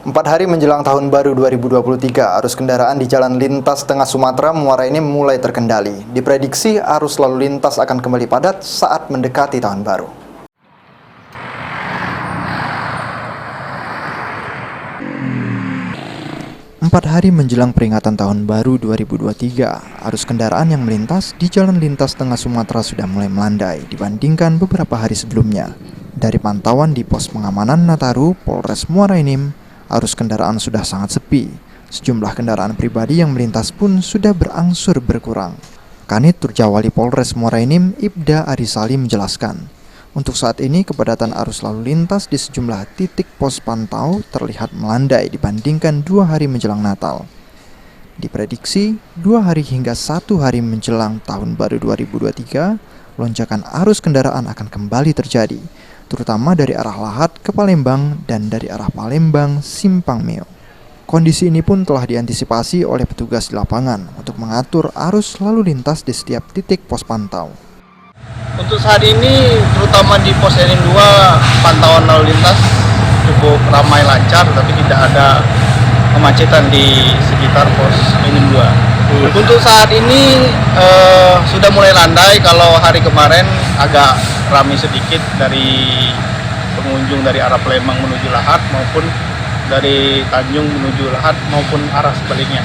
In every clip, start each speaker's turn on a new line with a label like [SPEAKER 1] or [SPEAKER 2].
[SPEAKER 1] 4 hari menjelang tahun baru 2023, arus kendaraan di jalan lintas tengah Sumatera Muara ini mulai terkendali. Diprediksi arus lalu lintas akan kembali padat saat mendekati tahun baru. Empat hari menjelang peringatan tahun baru 2023, arus kendaraan yang melintas di jalan lintas tengah Sumatera sudah mulai melandai dibandingkan beberapa hari sebelumnya. Dari pantauan di pos pengamanan Nataru, Polres Muara Enim, arus kendaraan sudah sangat sepi. Sejumlah kendaraan pribadi yang melintas pun sudah berangsur berkurang. Kanit Turjawali Polres Muara Enim, Ibda Arisali menjelaskan, untuk saat ini kepadatan arus lalu lintas di sejumlah titik pos pantau terlihat melandai dibandingkan 2 hari menjelang Natal. Diprediksi 2 hari hingga 1 hari menjelang tahun baru 2023, lonjakan arus kendaraan akan kembali terjadi, terutama dari arah Lahat ke Palembang dan dari arah Palembang Simpang Meo. Kondisi ini pun telah diantisipasi oleh petugas di lapangan untuk mengatur arus lalu lintas di setiap titik pos pantau.
[SPEAKER 2] Untuk saat ini, terutama di pos Enim 2, pantauan lalu lintas cukup ramai lancar, tapi tidak ada kemacetan di sekitar pos Enim 2. Untuk saat ini sudah mulai landai. Kalau hari kemarin agak ramai sedikit dari pengunjung dari arah Palembang menuju Lahat maupun dari Tanjung menuju Lahat maupun arah sebaliknya.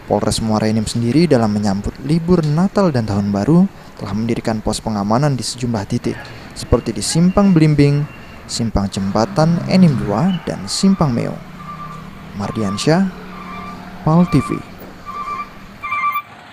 [SPEAKER 1] Polres Muara Enim sendiri dalam menyambut libur Natal dan Tahun Baru telah mendirikan pos pengamanan di sejumlah titik seperti di Simpang Belimbing, Simpang Jembatan Enim 2, dan Simpang Meo. Mardiansyah, PAL TV.